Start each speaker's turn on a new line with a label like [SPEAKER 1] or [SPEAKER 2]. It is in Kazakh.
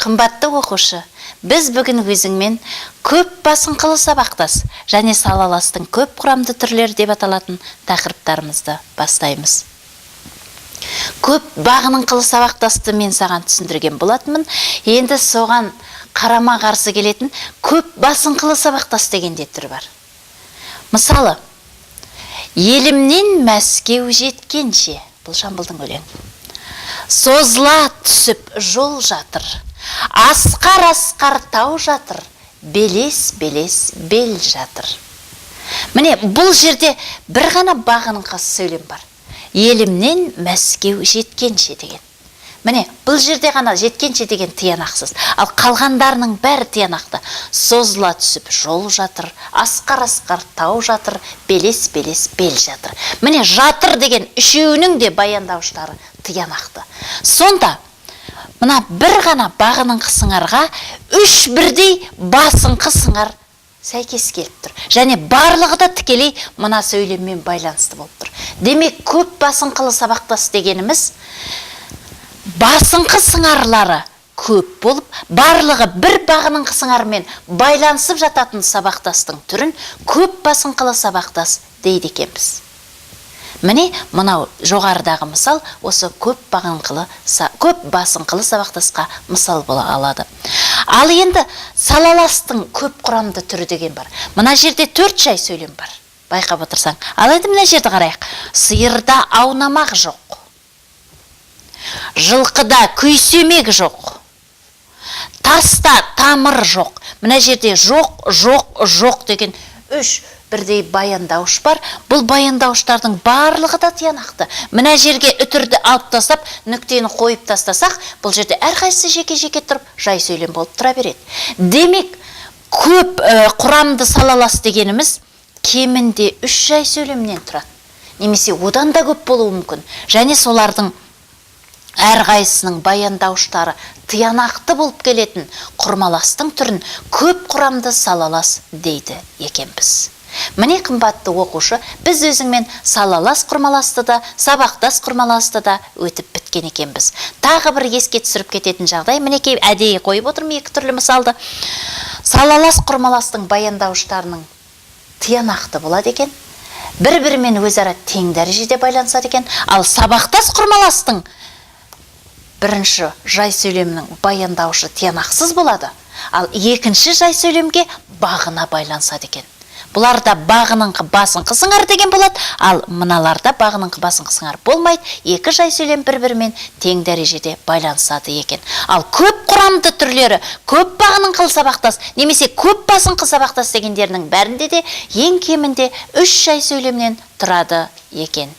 [SPEAKER 1] Қымбатты оқушы, біз бүгін өзіңмен көп басыңқылы сабақтас және салаластың көп құрамды түрлері деп аталатын тақырыптарымызды бастаймыз. Көп бағыныңқылы сабақтасты мен саған түсіндірген болатынмын. Енді соған қарама қарсы келетін көп басыңқылы сабақтас дегенде түрі бар. Мысалы, елімнен Мәскеу жеткенше, бұл Жамбылдың өлеңі. Созыла түсіп жол жатыр, асқар тау жатыр, белес бел жатыр. Міне, бұл жерде бір ғана бағыныңқы сөйлем бар. Елімнен Мәскеу жеткенше деген. Міне, бұл жерде ғана жеткенше деген тиянақсыз. Ал қалғандарының бәрі тиянақты. Созыла түсіп жол жатыр, асқар тау жатыр, белес бел жатыр. Міне, жатыр деген үшеуінің де баяндауыштары тиянақты. Сонда, мына бір ғана бағыныңқы сыңарға үш бірдей басыңқы сыңар сәйкес келіп тұр. Және барлығы да тікелей мына сөйлеммен байланысты болып тұр. Демек, көп басыңқылы сабақтас дегеніміз басыңқы сыңарлары көп болып, барлығы бір бағыныңқы сыңармен байланысып жататын сабақтастың түрін көп басыңқылы сабақтас дейді екенбіз. Міне, мынау жоғарыдағы мысал осы көп басыңқылы сабақтасқа мысал бола алады. Ал енді салаластың көп құрамды түрі деген бар. Мына жерде 4 жай сөйлем бар. Байқап отырсаң. Ал енді мына жерді қарайық. Сиырда аунамақ жоқ. Жылқыда күйсемек жоқ. Таста тамыр жоқ. Мына жерде жоқ деген 3 бірдей баяндауыш бар. Бұл баяндауыштардың барлығы да тиянақты. Мына жерге үтірді алып тастап, нүктені қойып тастасақ, бұл жерде әрқайсысы жеке тұрып, жай сөйлем болып тұра береді. Демек, көп құрамды салалас дегеніміз кемінде 3 жай сөйлемнен тұрады. Немесе одан да көп болуы мүмкін. Және солардың әрқайсының баяндауыштары тиянақты болып келетін құрмаластың түрін көп құрамды салалас дейді екенбіз. Міне, қымбатты оқушы, біз өзіңмен салалас құрмаласты да, сабақтас құрмаласты да өтіп біткен екенбіз. Тағы бір еске түсіріп кететін жағдай, мінекей әдейі қойып отырмын 2 түрлі мысалды. Салалас құрмаластың баяндауыштарының тиянақты болады екен, бір-бірімен өзара тең дәрежеде байланысады екен. Ал сабақтас құрмаластың бірінші жай сөйлемнің баяндауышы тиянақсыз болады, ал екінші жай сөйлемге бағына байланысады екен. Бұларда бағыныңқы басыңқы сыңар деген болады, ал мыналарда бағыныңқы басыңқы сыңар болмайды. 2 жай сөйлем бір-бірімен тең дәрежеде байланысады екен. Ал көп құрамды түрлері, көп бағыныңқылы сабақтас, немесе көп басыңқы сабақтас дегендерінің бәрінде де ең кемінде 3 жай сөйлемнен тұрады екен.